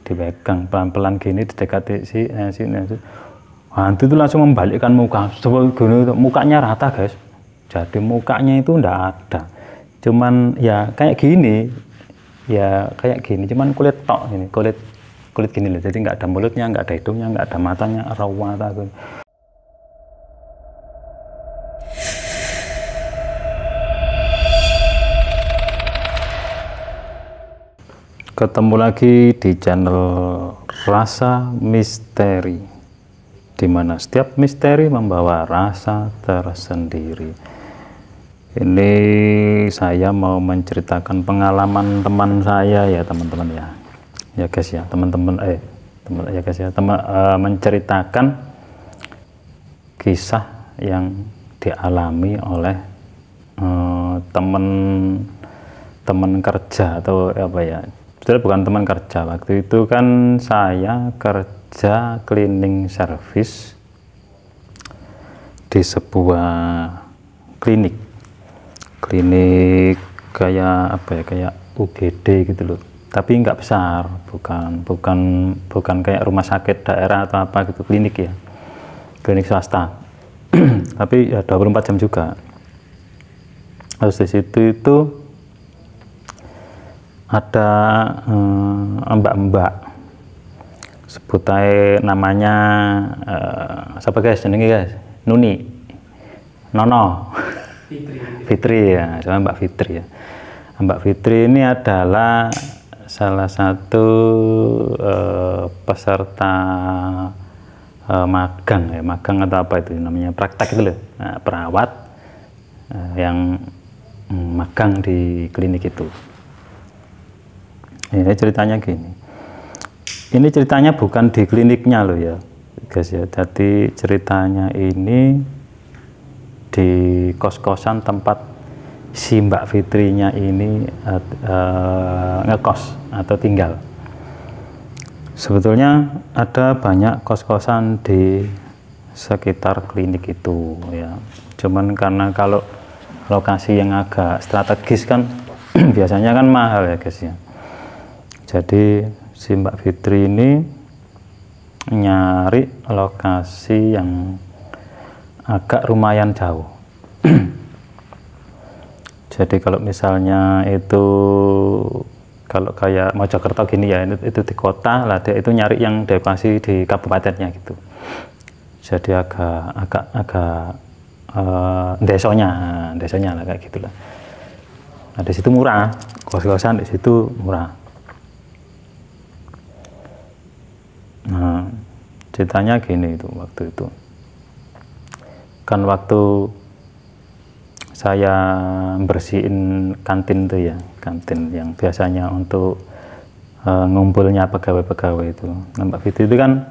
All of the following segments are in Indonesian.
dipegang pelan-pelan gini, didekati si hantu itu langsung membalikkan muka, mukanya rata guys. Jadi mukanya itu ndak ada, cuman ya kayak gini, cuman kulit tok ini, kulit gini loh. Jadi nggak ada mulutnya, nggak ada hidungnya, nggak ada matanya, raw mata. Ketemu lagi di channel Rasa Misteri, di mana setiap misteri membawa rasa tersendiri. Ini saya mau menceritakan pengalaman teman saya ya teman-teman ya guys ya teman-teman menceritakan kisah yang dialami oleh teman kerja atau apa ya. Betul, bukan teman kerja. Waktu itu kan saya kerja cleaning service di sebuah klinik kayak apa ya, kayak UGD gitu loh, tapi nggak besar, bukan kayak rumah sakit daerah atau apa gitu, klinik klinik swasta. Tapi ya 24 jam juga. Terus di situ itu ada mbak-mbak, sebut aja namanya siapa guys, jenenge guys, Nuni, Nono, Fitri ya, sama Mbak Fitri ya. Mbak Fitri ini adalah salah satu peserta magang atau apa itu namanya, praktek itu loh, perawat yang magang di klinik itu. Ini ceritanya gini. Ini ceritanya bukan di kliniknya loh ya, guys ya. Jadi ceritanya ini di kos-kosan tempat si Mbak Fitrinya ini ngekos atau tinggal. Sebetulnya ada banyak kos-kosan di sekitar klinik itu ya. Cuman karena kalau lokasi yang agak strategis kan biasanya kan mahal ya guys ya. Jadi si Mbak Fitri ini nyari lokasi yang agak lumayan jauh. Jadi kalau misalnya itu kalau kayak Mojokerto gini ya, itu di kota lah, dia itu nyari yang lokasi di kabupatennya gitu. Jadi agak desanya lah kayak gitulah. Nah, di situ murah, kos-kosan di situ murah. Nah, ceritanya gini itu waktu itu. Kan waktu saya bersihin kantin tuh ya, kantin yang biasanya untuk ngumpulnya pegawai-pegawai itu. Nah, Mbak Fitri itu kan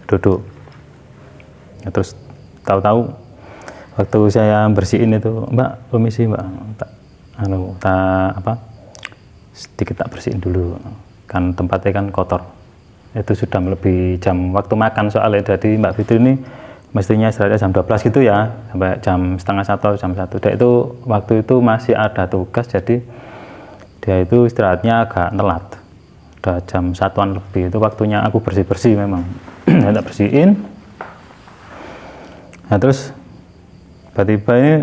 duduk. Ya, terus tahu-tahu waktu saya bersihin itu, Mbak, permisi Mbak, sedikit tak bersihin dulu. Kan tempatnya kan kotor. Itu sudah melebihi jam waktu makan soalnya. Jadi Mbak Fitri ini mestinya istirahatnya jam 12 gitu ya, sampai jam setengah 1, jam 1. Dan itu waktu itu masih ada tugas, jadi dia itu istirahatnya agak telat. Udah jam 1-an lebih, itu waktunya aku bersih-bersih memang. Saya tak bersihin. Nah terus tiba-tiba ini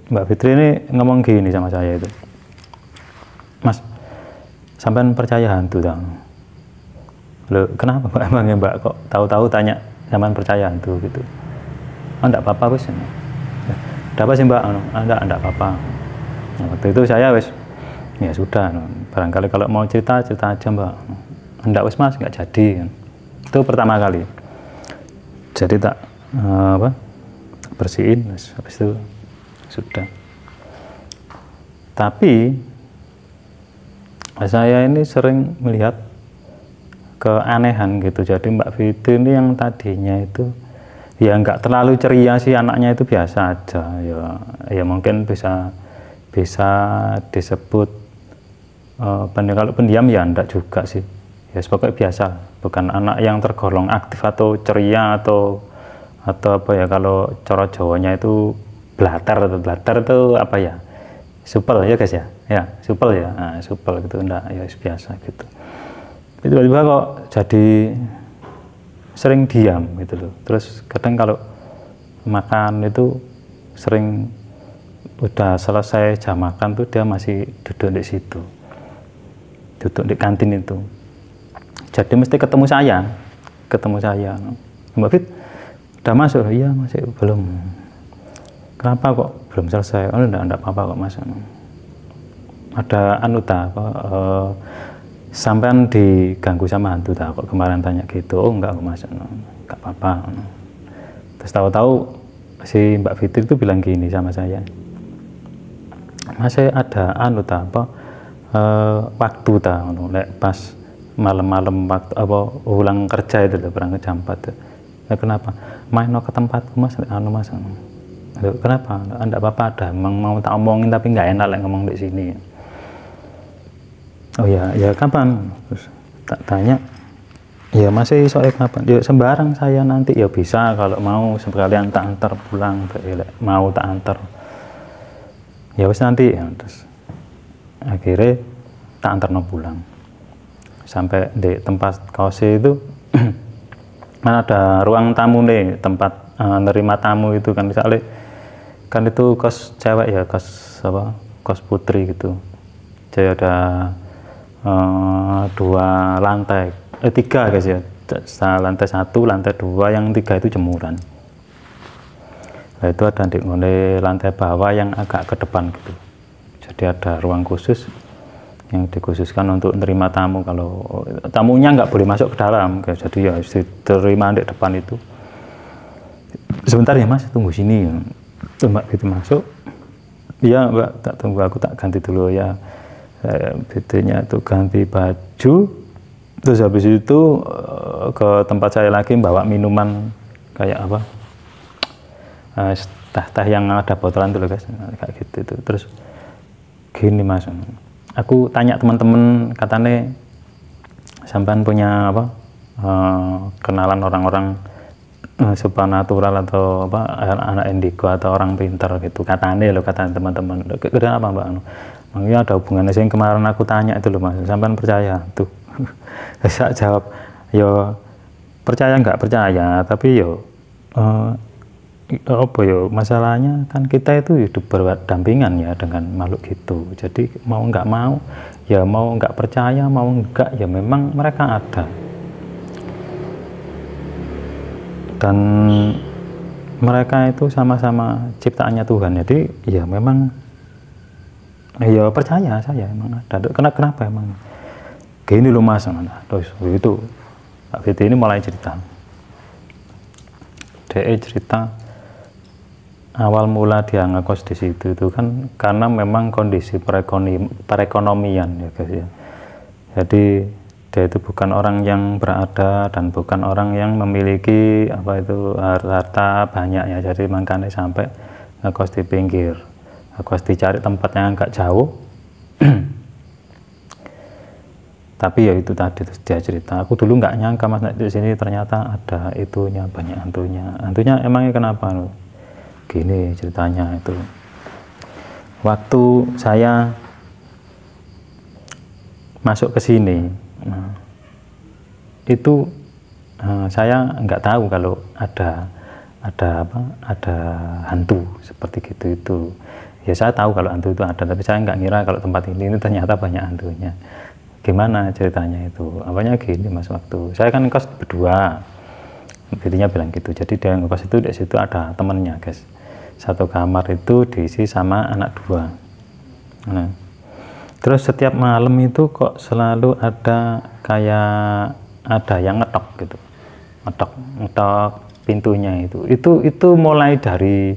Mbak Fitri ini ngomong gini sama saya itu, Mas, sampean percaya hantu dong? Loh, kenapa Mbak, emang ya Mbak, kok tahu-tahu tanya sampean percaya hantu gitu? Oh, enggak apa-apa wis. Ada apa sih Mbak? Enggak apa-apa. Nah, waktu itu saya wis, ya sudah, barangkali kalau mau cerita aja Mbak. Enggak wis Mas, enggak jadi. Itu pertama kali. Jadi tak bersihin, habis itu sudah. Tapi saya ini sering melihat keanehan gitu. Jadi Mbak Fitri ini yang tadinya itu ya nggak terlalu ceria sih, anaknya itu biasa aja ya mungkin bisa disebut kalau pendiam ya enggak juga sih ya, pokoknya biasa, bukan anak yang tergolong aktif atau ceria atau apa ya, kalau cara Jawanya itu blatar itu apa ya, supel ya guys ya supel ya, supel gitu, enggak ya biasa gitu. tiba-tiba kok jadi sering diam gitu loh. Terus kadang kalau makan itu sering udah selesai jam makan tuh dia masih duduk di situ, duduk di kantin itu. Jadi mesti ketemu saya, Mbak Fit udah masuk? Iya masih belum. Kenapa kok belum selesai? Oh enggak apa-apa kok Mas. Ada sampean diganggu sama hantu tak kok kemarin tanya gitu. Oh enggak kok Mas, enggak apa-apa. Terus tahu-tahu si Mbak Fitri itu bilang gini sama saya, masih ada waktu pas malam-malam waktu ulang kerja itu berangkat jam 4 kenapa main ke tempatku Mas Mas kenapa enggak apa-apa ada emang mau tak omongin tapi nggak enak ngomong di sini. Oh ya kapan? Terus tak tanya, ya masih soalnya kapan? Ya sembarang saya nanti ya bisa kalau mau sekalian tak antar pulang, mau tak antar. Ya wis nanti ya. Terus akhirnya tak antar pulang. Sampai di tempat kosnya itu kan ada ruang tamu nih, tempat nerima tamu itu kan misalnya kan itu kos cewek ya, kos putri gitu. Jadi ada 2 lantai, 3 guys ya, lantai 1, lantai 2, yang 3 itu jemuran. Nah, itu ada di lantai bawah yang agak ke depan gitu. Jadi ada ruang khusus yang dikhususkan untuk menerima tamu. Kalau tamunya nggak boleh masuk ke dalam, guys. Jadi ya diterima di depan itu. Sebentar ya Mas, tunggu sini. Mbak gitu masuk. Iya Mbak, tak tunggu aku tak ganti dulu ya. Bedanya itu ganti baju, terus habis itu ke tempat saya lagi bawa minuman kayak apa, teh yang ada botolan dulu guys, kayak gitu itu. Terus gini Mas, aku tanya teman-teman, katanya sampean punya apa kenalan orang-orang supernatural atau apa anak indigo atau orang pintar gitu, katanya loh, kata teman-teman. Kenapa Mbak? Makanya ada hubungannya yang kemarin aku tanya itu loh Mas, sampean percaya tuh? Saya jawab, yo percaya nggak percaya, tapi yo masalahnya kan kita itu hidup berdampingan ya dengan makhluk gitu. Jadi mau nggak mau, ya mau nggak percaya, mau nggak ya memang mereka ada. Dan mereka itu sama-sama ciptaannya Tuhan. Jadi ya memang ya percaya saya emang ada. Kenapa emang gini loh Mas, terus itu Pak Fitri ini mulai cerita. Dia cerita awal mula dia ngekos di situ itu kan karena memang kondisi perekonomian ya guys ya. Jadi dia itu bukan orang yang berada dan bukan orang yang memiliki apa itu harta banyak ya. Jadi makanya sampai ngekos di pinggir. Aku harus dicari tempat yang agak jauh. Tapi ya itu tadi, terus dia cerita, aku dulu nggak nyangka Mas di sini ternyata ada itunya, banyak hantunya. Hantunya emangnya kenapa? Gini ceritanya itu. Waktu saya masuk ke sini, itu saya nggak tahu kalau ada hantu seperti gitu itu. Ya saya tahu kalau hantu itu ada, tapi saya nggak ngira kalau tempat ini ternyata banyak hantunya. Gimana ceritanya itu? Awalnya gini Mas, waktu saya kan ngekos berdua, intinya bilang gitu. Jadi dia ngekos itu di situ ada temennya guys. Satu kamar itu diisi sama anak 2. Nah, terus setiap malam itu kok selalu ada kayak ada yang ngetok gitu, ngetok pintunya itu mulai dari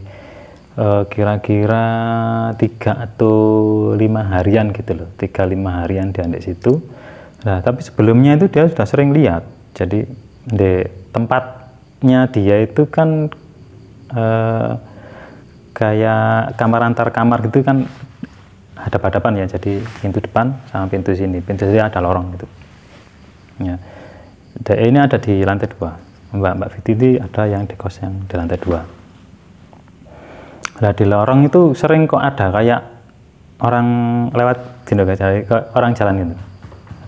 kira-kira 3 atau 5 harian gitu loh, 3-5 harian dia di situ. Nah tapi sebelumnya itu dia sudah sering lihat. Jadi di tempatnya dia itu kan kayak kamar antar kamar gitu kan, hadap-hadapan ya. Jadi pintu depan sama pintu sini, pintu sini ada lorong gitu ya. Ini ada di lantai 2. Mbak Fitri ada yang di kos yang di lantai 2. Nah di lorong itu sering kok ada kayak orang lewat gitu, orang jalan gitu,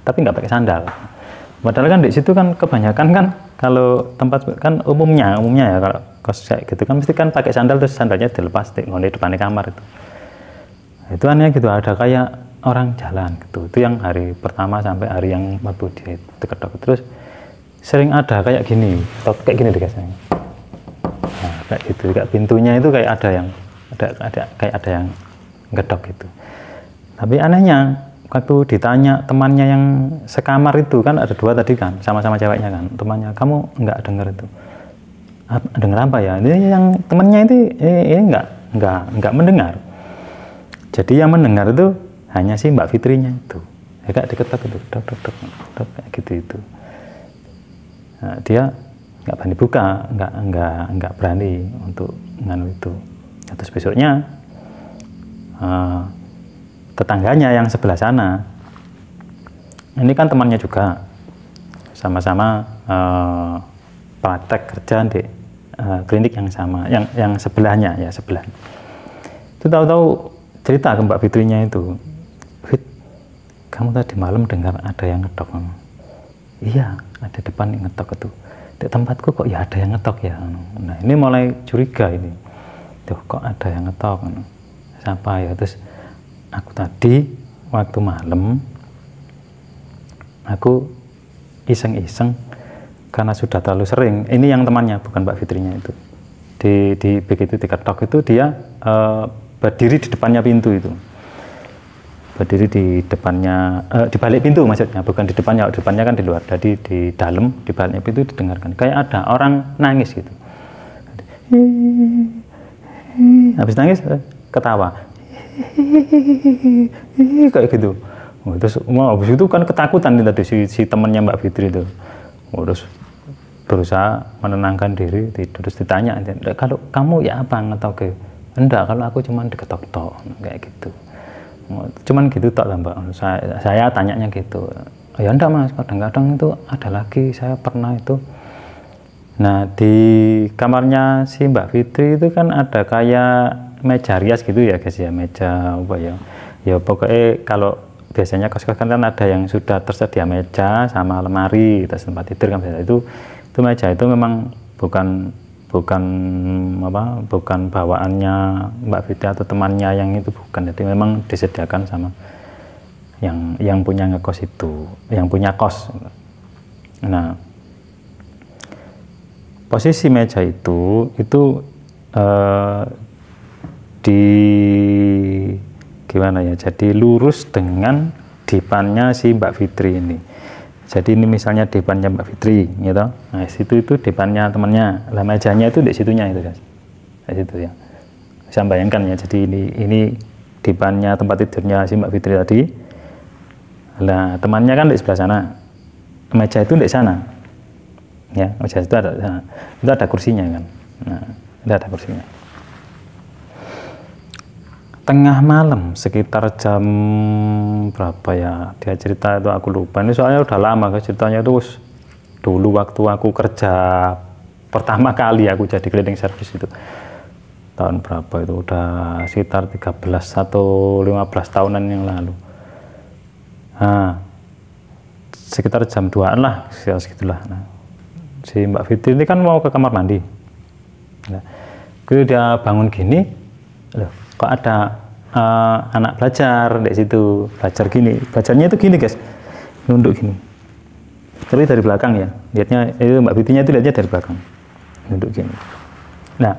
tapi nggak pakai sandal. Padahal kan di situ kan kebanyakan kan kalau tempat kan umumnya ya kalau kos kayak gitu kan mesti kan pakai sandal terus sandalnya dilepas di depan kamar itu. Itu aneh gitu, ada kayak orang jalan gitu. Itu yang hari pertama sampai hari yang mlebu di ketok. Terus sering ada kayak gini, kayak gini deh guys. Nah, kayak gitu, kayak pintunya itu kayak ada yang kayak ada yang gedok gitu. Tapi anehnya waktu ditanya temannya yang sekamar itu kan ada 2 tadi kan, sama-sama ceweknya kan, temannya, kamu nggak dengar itu? Dengar apa ya? Ini yang temannya itu ini nggak mendengar. Jadi yang mendengar itu hanya si Mbak Fitrinya itu, ya kayak diketok itu, dok kayak gitu itu. Nah, dia nggak berani buka, nggak berani untuk nganu itu. Terus besoknya tetangganya yang sebelah sana, ini kan temannya juga, sama-sama praktek kerja di klinik yang sama, yang sebelahnya ya sebelah. Itu tahu-tahu cerita ke Mbak Fitrinya itu, Fit, kamu tadi malam dengar ada yang ngetok? Iya, ada depan yang ngetok itu. Di tempatku kok ya ada yang ngetok ya. Nah ini mulai curiga ini. Tuh kok ada yang ngetok? Siapa ya? Terus aku tadi waktu malam aku iseng-iseng karena sudah terlalu sering. Ini yang temannya bukan Mbak Fitrinya itu. Di begitu diketok itu dia berdiri di depannya pintu itu. Berdiri di depannya, di balik pintu maksudnya, bukan di depannya. Depannya kan di luar. Jadi di dalam, di baliknya pintu didengarkan. Kayak ada orang nangis gitu. Habis nangis ketawa. Kayak gitu. Terus habis itu kan ketakutan tadi si temannya Mbak Fitri itu. Terus berusaha menenangkan diri, terus ditanya, kalau kamu ya apa ngetok? Enggak, kalau aku cuman diketok-tok kayak gitu. Cuman gitu tok lah Mbak. Saya tanyanya gitu. Ya enggak Mas, kadang-kadang itu ada lagi, saya pernah itu. Nah di kamarnya si Mbak Fitri itu kan ada kayak meja rias gitu ya guys ya, meja apa ya. Ya pokoknya kalau biasanya kos-kos kan ada yang sudah tersedia meja sama lemari, terus tempat tidur kan biasa itu meja itu memang bukan bawaannya Mbak Fitri atau temannya yang itu, bukan. Jadi memang disediakan sama yang punya ngekos itu, yang punya kos. Nah posisi meja itu di gimana ya, jadi lurus dengan dipannya si Mbak Fitri ini. Jadi ini misalnya dipannya Mbak Fitri gitu. Nah situ itu dipannya temannya, lah mejanya itu di situnya itu guys, di situ ya. Bisa bayangkan ya, jadi ini dipannya tempat tidurnya si Mbak Fitri tadi. Lah temannya kan di sebelah sana, meja itu di sana ya, meja itu ada sana. Itu ada kursinya kan. Nah itu ada kursinya. Tengah malam sekitar jam berapa ya dia cerita itu, aku lupa. Ini soalnya udah lama guys ceritanya itu. Dulu waktu aku kerja pertama kali aku jadi cleaning service itu tahun berapa itu, udah sekitar 13 atau 15 tahunan yang lalu. Nah sekitar jam 2an lah segitulah. Nah, si Mbak Fitri ini kan mau ke kamar mandi. Nah, dia bangun gini, loh kok ada anak belajar di situ, belajar gini, belajarnya itu gini guys, nunduk gini, tapi dari belakang ya, lihatnya itu Mbak Fitrinya itu lihatnya dari belakang, nunduk gini. Nah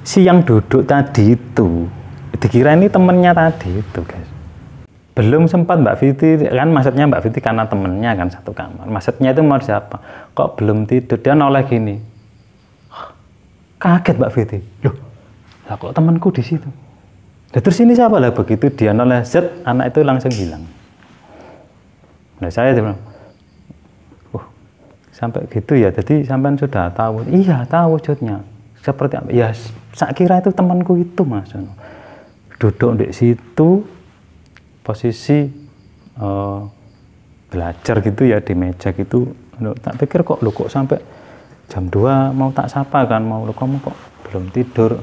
si yang duduk tadi itu dikira ini temennya tadi itu guys. Belum sempat Mbak Fitri kan, maksudnya Mbak Fitri karena temennya kan satu kamar, maksudnya itu mau siapa, kok belum tidur dia noleh gini. Kaget Mbak Fitri, loh lah kok temanku di situ. Nah, terus ini siapa lah, begitu dia noleh zet, anak itu langsung hilang. Nah saya bilang, sampai gitu ya, jadi sampean sudah tahu. Iya tahu wujudnya seperti apa ya, saya kira itu temanku itu Mas, duduk di situ posisi belajar gitu ya di meja gitu. Tak pikir kok lu kok sampai jam 2 mau tak sapa kan, mau lu kamu kok belum tidur.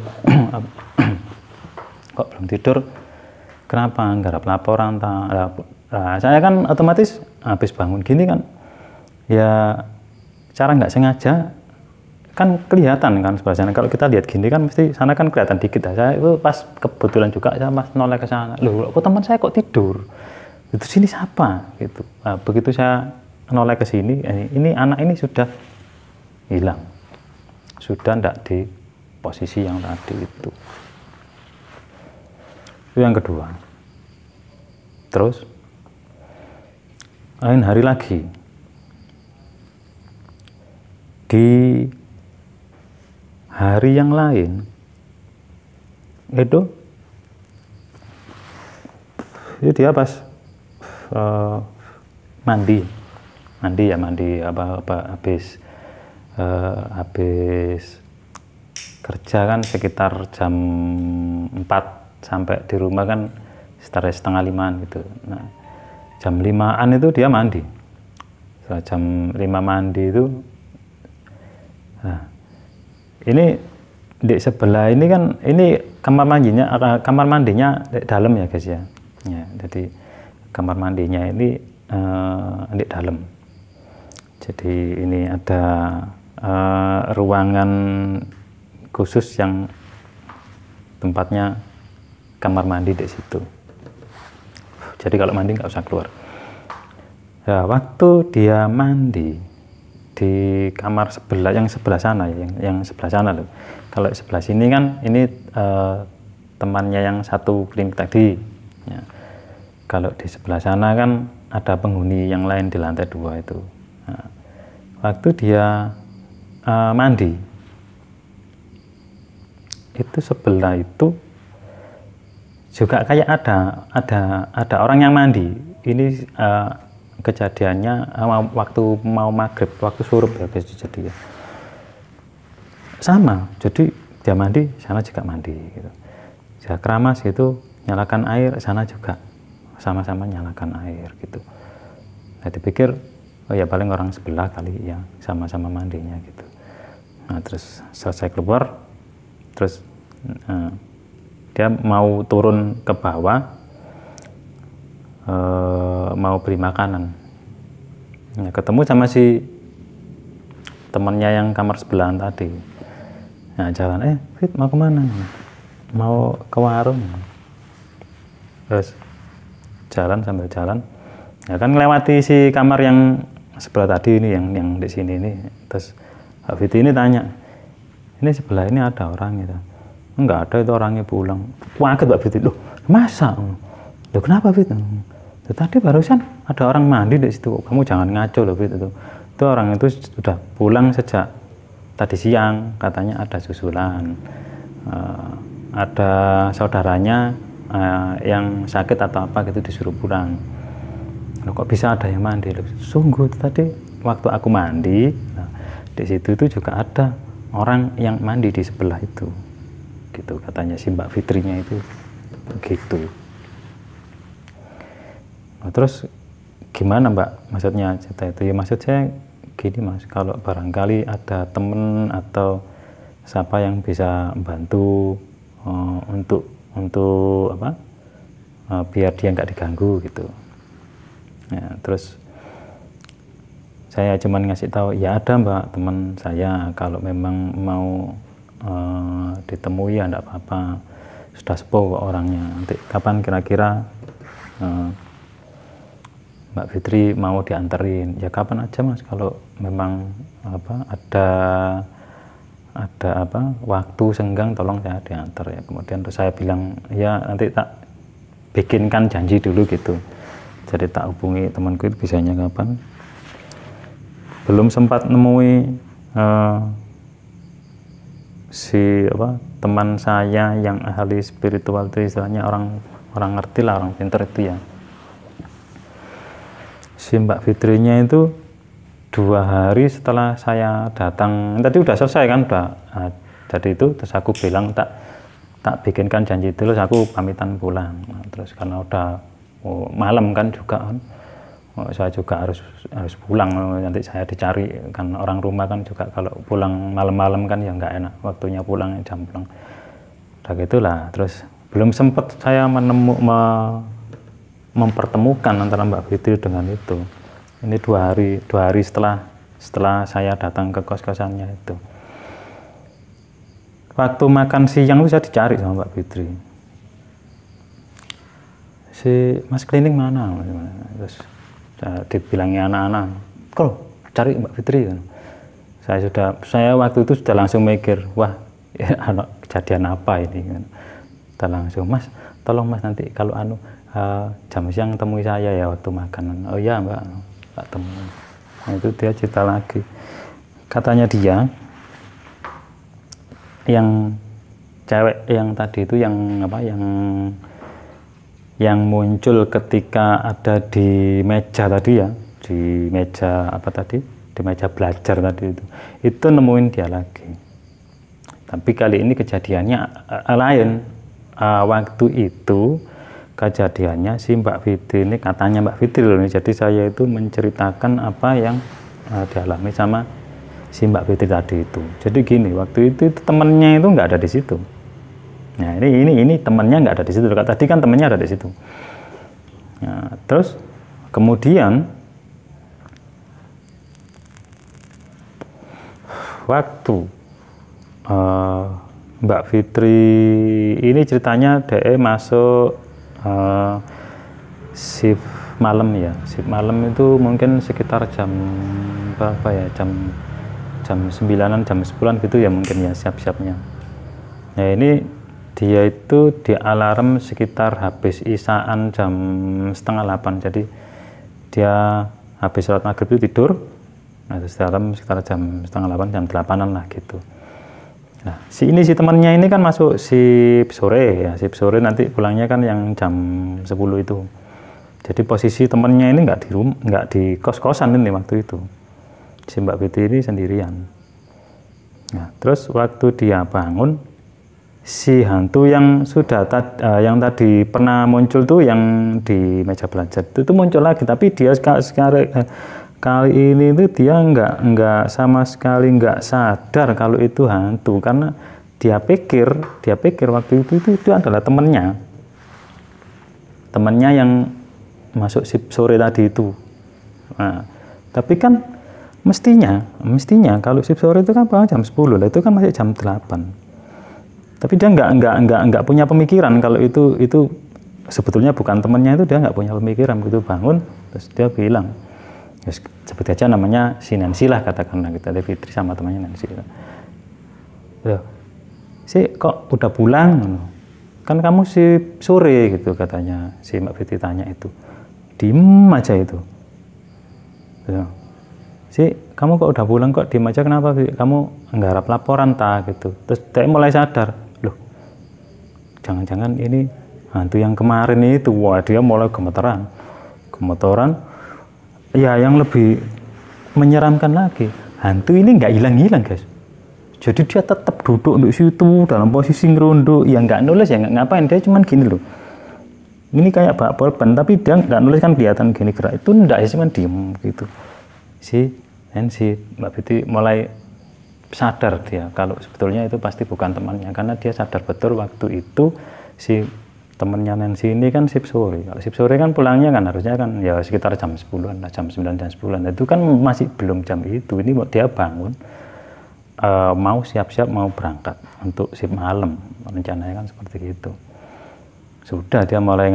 Kok belum tidur, kenapa, nggarap laporan Nah, saya kan otomatis habis bangun gini kan, ya cara nggak sengaja kan kelihatan kan sebelah sana. Kalau kita lihat gini kan mesti sana kan kelihatan dikit. Saya itu pas kebetulan juga saya pas noleh ke sana. Loh, kok teman saya kok tidur? Itu sini siapa? Gitu. Nah, begitu saya noleh ke sini, ini anak ini sudah hilang, sudah tidak di posisi yang tadi itu. Itu yang kedua. Terus lain hari lagi di hari yang lain itu dia pas mandi habis kerja kan sekitar jam 4 sampai di rumah kan sekitar setengah 5 gitu. Nah, jam 5-an itu dia mandi. Setelah jam 5 mandi itu, nah, ini di sebelah ini kan, ini kamar mandinya di dalam ya guys ya. Ya, jadi kamar mandinya ini di dalam. Jadi ini ada ruangan khusus yang tempatnya kamar mandi di situ. Jadi kalau mandi nggak usah keluar. Nah, waktu dia mandi di kamar sebelah, yang sebelah sana, yang sebelah sana loh. Kalau sebelah sini kan ini temannya yang satu klinik tadi. Ya. Kalau di sebelah sana kan ada penghuni yang lain di lantai 2 itu. Nah, waktu dia mandi, itu sebelah itu juga kayak ada orang yang mandi. Ini kejadiannya waktu mau maghrib, waktu surup ya guys. Jadi ya sama, jadi dia mandi, sana juga mandi gitu. Dia keramas gitu, nyalakan air, sana juga sama-sama nyalakan air gitu. Saya dipikir oh ya paling orang sebelah kali ya sama-sama mandinya gitu. Nah, terus selesai keluar, terus dia mau turun ke bawah, mau beli makanan. Ya, ketemu sama si temannya yang kamar sebelahan tadi. Nah, jalan, Fit mau kemana? Mau ke warung. Terus jalan sambil jalan, ya kan lewati si kamar yang sebelah tadi ini, yang di sini ini. Terus Fit ini tanya, ini sebelah ini ada orang gitu? Enggak ada, itu orangnya pulang. Kaget Mbak Fit, loh masa? Loh kenapa Fit? Tadi barusan ada orang mandi di situ. Kamu jangan ngaco loh Fit itu. Itu orang itu sudah pulang sejak tadi siang, katanya ada susulan. Ada saudaranya yang sakit atau apa gitu disuruh pulang. Loh, kok bisa ada yang mandi? Loh, sungguh tadi waktu aku mandi, nah, di situ itu juga ada orang yang mandi di sebelah itu. Gitu katanya si Mbak Fitrinya itu begitu. Nah, terus gimana Mbak maksudnya cerita itu? Ya maksud saya gini Mas, kalau barangkali ada temen atau siapa yang bisa bantu untuk apa, biar dia nggak diganggu gitu. Ya, terus saya cuman ngasih tahu ya ada Mbak teman saya, kalau memang mau ditemui ya enggak apa-apa, sudah sepuh orangnya. Nanti kapan kira-kira Mbak Fitri mau dianterin? Ya kapan aja Mas, kalau memang apa ada apa waktu senggang tolong saya diantar ya. Kemudian terus saya bilang ya nanti tak bikinkan janji dulu gitu. Jadi tak hubungi temanku itu bisanya kapan. Belum sempat nemui si apa teman saya yang ahli spiritual itu, istilahnya orang ngerti lah, orang pintar itu ya. Si Mbak Fitrinya itu 2 hari setelah saya datang, tadi udah selesai kan, udah jadi itu, terus aku bilang tak bikinkan janji dulu, terus aku pamitan pulang. Nah, terus karena udah malam kan juga kan, saya juga harus pulang, nanti saya dicari kan, orang rumah kan juga kalau pulang malam-malam kan ya nggak enak, waktunya pulang jam pulang. Udah gitulah, terus belum sempat saya mempertemukan antara Mbak Fitri dengan itu. Ini dua hari setelah saya datang ke kos-kosannya itu. Waktu makan siang itu saya dicari sama Mbak Fitri. Si Mas Klining mana? Terus dibilangi anak-anak, kalau cari Mbak Fitri kan. Saya waktu itu sudah langsung mikir, wah anak kejadian apa ini kan. Kita langsung, Mas, tolong Mas nanti kalau jam siang temui saya ya waktu makanan. Oh ya Mbak, tak temui. Nah, itu dia cerita lagi. Katanya dia, yang cewek yang tadi itu yang muncul ketika ada di meja tadi ya, di meja apa tadi, di meja belajar tadi itu nemuin dia lagi. Tapi kali ini kejadiannya lain. Waktu itu kejadiannya si Mbak Fitri ini, katanya Mbak Fitri loh, jadi saya itu menceritakan apa yang dialami sama si Mbak Fitri tadi itu. Jadi gini, waktu itu temennya itu nggak ada di situ. Nah ini temennya nggak ada di situ. Tadi kan temennya ada di situ. Nah, terus kemudian waktu Mbak Fitri ini ceritanya DE masuk shift malam ya. Shift malam itu mungkin sekitar jam berapa ya, jam 9-an, jam 10-an gitu ya mungkin ya siap-siapnya. Nah ini dia itu di alarm sekitar habis isaan jam 7:30, jadi dia habis sholat maghrib itu tidur. Nah terus alarm sekitar jam 7:30, jam 8-an lah gitu. Nah si temannya ini kan masuk shift sore ya, shift sore nanti pulangnya kan yang jam 10 itu. Jadi posisi temannya ini nggak di kos-kosan ini waktu itu. Si Mbak Fitri ini sendirian. Nah terus waktu dia bangun, si hantu yang yang tadi pernah muncul tuh yang di meja belajar itu muncul lagi, tapi dia kali ini tuh dia nggak sama sekali nggak sadar kalau itu hantu, karena dia pikir waktu itu adalah temennya yang masuk shift sore tadi itu. Nah, tapi kan mestinya kalau shift sore itu kan jam 10 lah, itu kan masih jam 8. Tapi dia nggak punya pemikiran kalau itu sebetulnya bukan temannya, itu dia nggak punya pemikiran. Begitu bangun terus dia bilang, ya, sebut aja namanya si Nancy lah, katakanlah kita Fitri sama temannya Nancy. Loh, si kok udah pulang? Kan kamu si sore gitu, katanya si Mbak Fitri tanya itu. Diem aja itu. Loh, si kamu kok udah pulang kok diem aja, kenapa? Kamu nggarap laporan gitu. Terus dia mulai sadar, loh jangan-jangan ini hantu yang kemarin itu. Wah, dia mulai gemeteran. Ya yang lebih menyeramkan lagi, hantu ini nggak hilang-hilang guys. Jadi dia tetap duduk di situ dalam posisi ngerunduk, ya nggak nulis, ya nggak ngapain, dia cuman gini loh. Ini kayak bak pulpen, tapi dia nggak nulis, kan kelihatan gini gerak. Itu nggak, ya cuman diem gitu. Si Mbak Fitri mulai sadar dia kalau sebetulnya itu pasti bukan temannya, karena dia sadar betul waktu itu si temennya Nancy ini kan shift sore. Kalau shift sore kan pulangnya kan harusnya kan ya sekitar jam 10-an lah, jam 9 dan 10-an. Itu kan masih belum jam itu. Ini dia bangun mau siap-siap mau berangkat untuk shift malam, rencananya kan seperti itu. Sudah dia mulai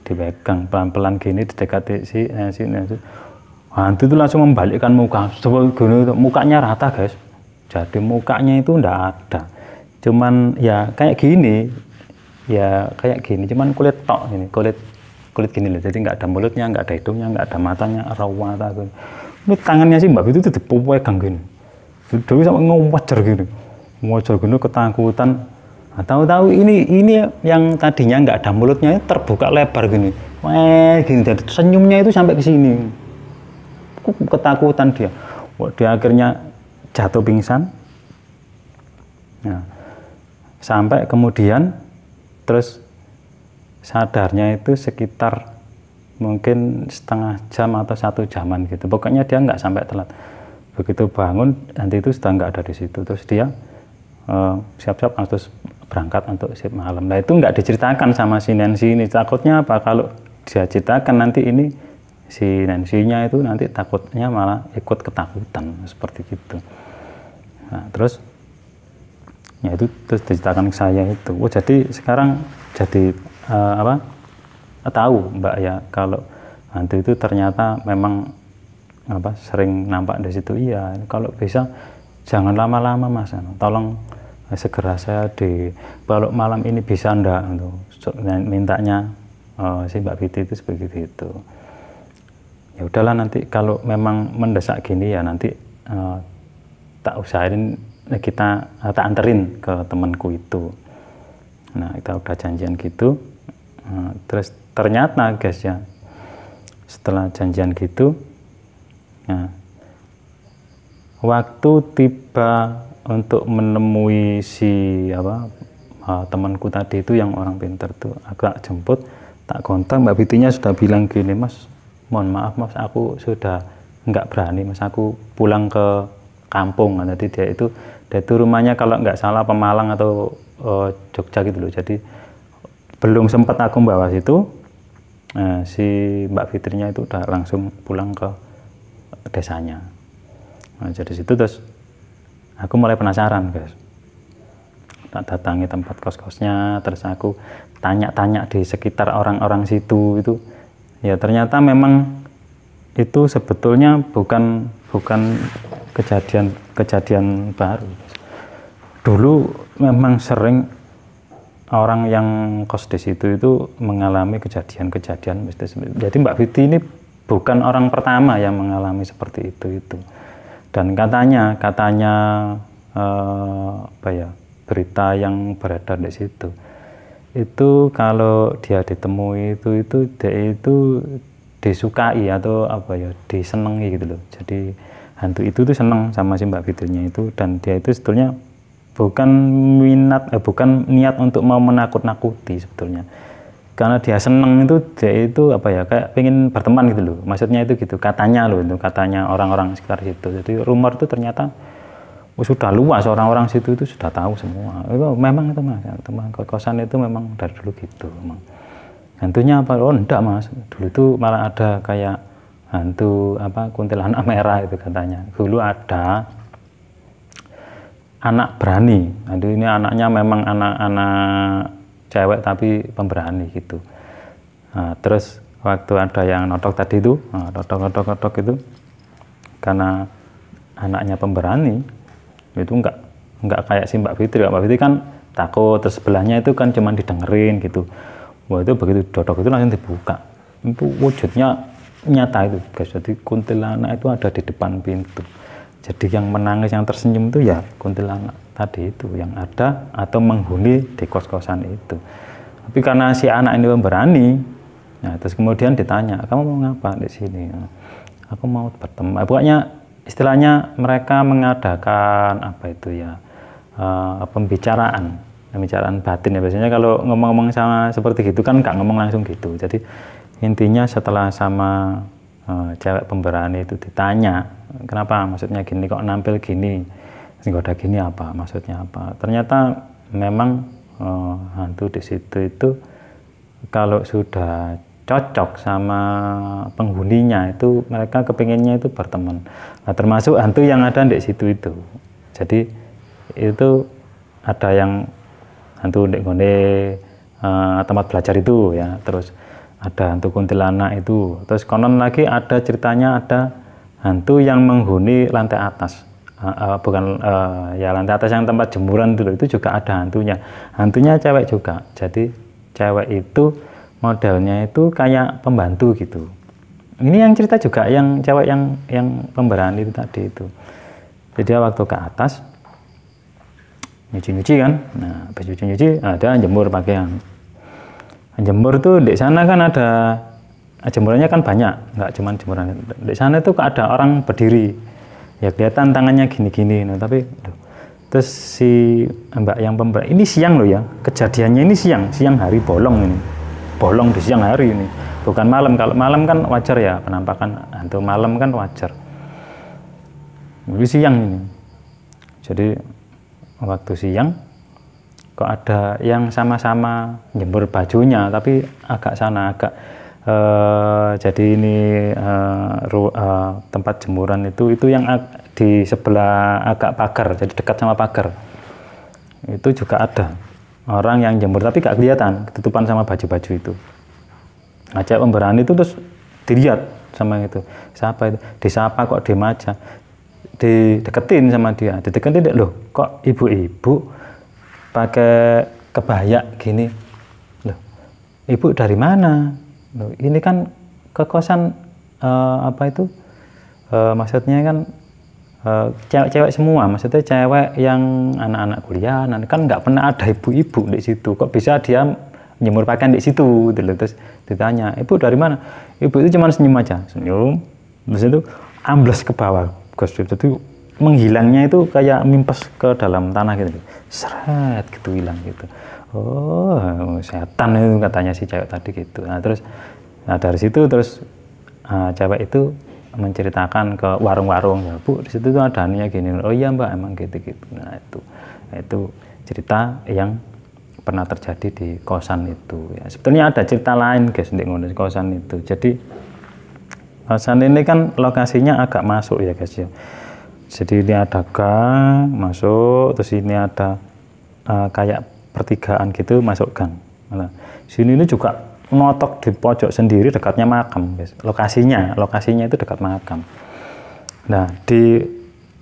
dipegang pelan-pelan gini, didekati si Nancy. Hantu itu langsung membalikkan muka, mukanya rata guys. Jadi mukanya itu ndak ada, cuman ya kayak gini, cuman kulit tok ini, kulit gini loh. Jadi nggak ada mulutnya, nggak ada hidungnya, nggak ada matanya, raw mata gitu. Ini tangannya sih Mbak itu dipegang gini, Dewi sampai ngowajar gini, ketakutan. Nah, tahu-tahu ini yang tadinya nggak ada mulutnya terbuka lebar gini, gini. Jadi senyumnya itu sampai ke sini. Ketakutan dia. Dia akhirnya jatuh pingsan. Nah, sampai kemudian terus sadarnya itu sekitar mungkin setengah jam atau 1 jaman gitu. Pokoknya dia nggak sampai telat. Begitu bangun, nanti itu sudah nggak ada di situ. Terus dia siap-siap terus berangkat untuk shift malam. Nah itu nggak diceritakan sama si Nancy ini. Takutnya apa, kalau dia ceritakan nanti ini si Nancy-nya itu nanti takutnya malah ikut ketakutan seperti gitu. Nah terus ya itu terus diceritakan ke saya itu. Oh jadi sekarang jadi tahu Mbak ya kalau hantu itu ternyata memang sering nampak di situ. Iya, kalau bisa jangan lama-lama Mas, tolong segera saya kalau malam ini bisa ndak, mintanya si Mbak Fitri itu seperti itu. Ya udahlah, nanti kalau memang mendesak gini ya nanti tak usahain kita tak anterin ke temanku itu. Nah kita udah janjian gitu. Terus ternyata guys ya, setelah janjian gitu, nah, waktu tiba untuk menemui si temanku tadi itu yang orang pintar tuh, agak jemput, tak kontak, Mbak Fitrinya sudah bilang gini, Mas mohon maaf Mas, aku sudah nggak berani Mas, aku pulang ke kampung. Jadi dia itu rumahnya kalau nggak salah Pemalang atau Jogja gitu loh. Jadi belum sempat aku bawa situ, si Mbak Fitrinya itu udah langsung pulang ke desanya. Nah, jadi situ terus aku mulai penasaran guys, tak datangi tempat kos-kosnya, terus aku tanya-tanya di sekitar orang-orang situ itu. Ya ternyata memang itu sebetulnya bukan kejadian baru. Dulu memang sering orang yang kos di situ itu mengalami kejadian-kejadian mistis. Jadi Mbak Fitri ini bukan orang pertama yang mengalami seperti itu. Dan katanya berita yang beredar di situ itu kalau dia ditemui itu dia itu disukai atau disenangi gitu loh. Jadi hantu itu tuh senang sama si Mbak Fitrinya itu, dan dia itu sebetulnya bukan niat untuk mau menakut-nakuti sebetulnya. Karena dia senang itu, dia itu kayak pengen berteman gitu loh. Maksudnya itu gitu, katanya orang-orang sekitar situ. Jadi rumor itu ternyata sudah luas, orang-orang situ itu sudah tahu semua. Itu memang itu Mas, teman kosan itu memang dari dulu gitu. Memang. Hantunya apa? Oh enggak Mas, dulu itu malah ada kayak hantu kuntilanak merah itu katanya. Dulu ada anak berani. Aduh, ini anaknya memang anak cewek tapi pemberani gitu. Nah, terus waktu ada yang notok tadi itu, notok itu, karena anaknya pemberani itu enggak kayak si Mbak Fitri. Mbak Fitri kan takut, terus sebelahnya itu kan cuma didengerin gitu. Wah itu begitu dodok itu langsung dibuka. Itu wujudnya nyata itu guys. Jadi kuntilanak itu ada di depan pintu. Jadi yang menangis, yang tersenyum itu ya kuntilanak tadi itu yang ada atau menghuni di kos-kosan itu. Tapi karena si anak ini pemberani, nah terus kemudian ditanya, kamu mau ngapa di sini? Aku mau berteman. Pokoknya istilahnya mereka mengadakan pembicaraan batin ya. Biasanya kalau ngomong-ngomong sama seperti gitu kan nggak ngomong langsung gitu. Jadi intinya setelah sama cewek pemberani itu ditanya, kenapa maksudnya gini, kok nampil gini, ada gini apa maksudnya apa. Ternyata memang hantu di situ itu kalau sudah cocok sama penghuninya itu mereka kepinginnya itu berteman. Nah, termasuk hantu yang ada di situ itu. Jadi itu ada yang hantu di tempat belajar itu ya, terus ada hantu kuntilanak itu, terus konon lagi ada ceritanya ada hantu yang menghuni lantai atas, lantai atas yang tempat jemuran dulu itu juga ada hantunya cewek juga. Jadi cewek itu modelnya itu kayak pembantu gitu. Ini yang cerita juga yang cewek yang pemberani itu tadi itu. Jadi waktu ke atas nyuci kan, nah habis nyuci ada jemur pakaian. Jemur tuh di sana kan ada jemurannya kan banyak, nggak cuma jemuran. Di sana tuh ada orang berdiri, ya kelihatan tangannya gini-gini. Nah, tapi terus si mbak yang pemberani ini siang loh ya, kejadiannya ini siang hari bolong di siang hari ini, bukan malam. Kalau malam kan wajar ya, penampakan hantu malam kan wajar. Ini siang ini. Jadi waktu siang kok ada yang sama-sama jemur bajunya tapi agak sana agak jadi ini tempat jemuran itu yang di sebelah agak pagar, jadi dekat sama pagar itu juga ada orang yang jemur tapi gak kelihatan, ketutupan sama baju-baju itu. Ngajak pemberani itu terus dilihat sama itu, siapa itu, disapa kok diem aja, dideketin sama dia, dideketin loh kok ibu-ibu pakai kebaya gini, loh ibu dari mana, loh ini kan kekosan maksudnya kan cewek-cewek semua, maksudnya cewek yang anak-anak kuliah, kan nggak pernah ada ibu-ibu di situ, kok bisa dia nyemur pakaian di situ, terus ditanya, ibu dari mana? Ibu itu cuma senyum aja, senyum, terus itu ambles ke bawah, itu menghilangnya itu kayak mimpes ke dalam tanah gitu, seret gitu hilang gitu. Oh setan itu katanya si cewek tadi gitu. Nah terus dari situ terus cewek itu menceritakan ke warung-warung, ya Bu di situ tuh ada nih gini, oh iya Mbak emang gitu-gitu. Nah itu cerita yang pernah terjadi di kosan itu. Ya, sebetulnya ada cerita lain guys di kosan itu. Jadi kosan ini kan lokasinya agak masuk ya guys ya. Jadi ini ada gang masuk, terus ini ada kayak pertigaan gitu masuk gang. Nah, sini ini juga notok di pojok sendiri dekatnya makam guys. Lokasinya itu dekat makam. Nah di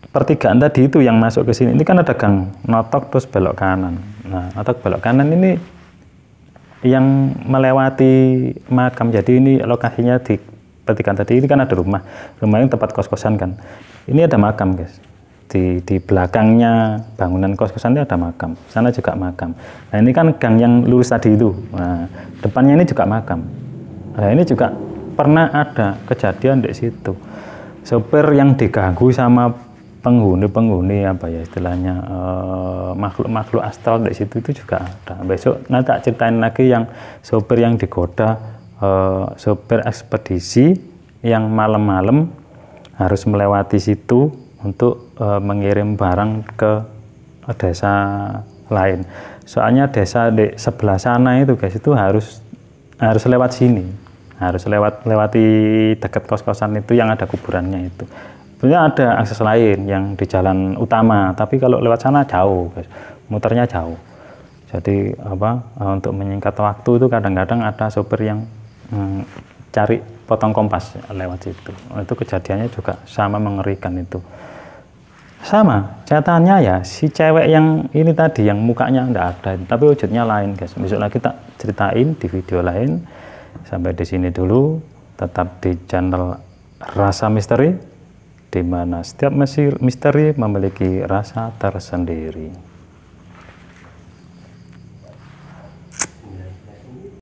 pertigaan tadi itu yang masuk ke sini ini kan ada gang notok terus belok kanan. Nah notok belok kanan ini yang melewati makam, jadi ini lokasinya di pertigaan tadi ini kan ada rumah ini tempat kos-kosan kan, ini ada makam guys. Di belakangnya bangunan kos-kosan itu ada makam, sana juga makam. Nah ini kan gang yang lurus tadi itu, nah depannya ini juga makam. Nah ini juga pernah ada kejadian di situ, sopir yang diganggu sama penghuni apa ya istilahnya, makhluk astral di situ itu juga ada. Besok nanti tak ceritain lagi yang sopir yang digoda, sopir ekspedisi yang malam-malam harus melewati situ untuk mengirim barang ke desa lain. Soalnya desa di sebelah sana itu guys itu harus lewat sini, harus lewati dekat kos-kosan itu yang ada kuburannya itu. Sebenarnya ada akses lain yang di jalan utama, tapi kalau lewat sana jauh guys, muternya jauh. Jadi untuk menyingkat waktu itu kadang-kadang ada sopir yang cari potong kompas lewat situ. Itu kejadiannya juga sama mengerikan itu. Sama catatannya ya si cewek yang ini tadi yang mukanya enggak ada tapi wujudnya lain guys. Besok lagi tak ceritain di video lain. Sampai di sini dulu, tetap di channel Rasa Misteri, di mana setiap misteri memiliki rasa tersendiri.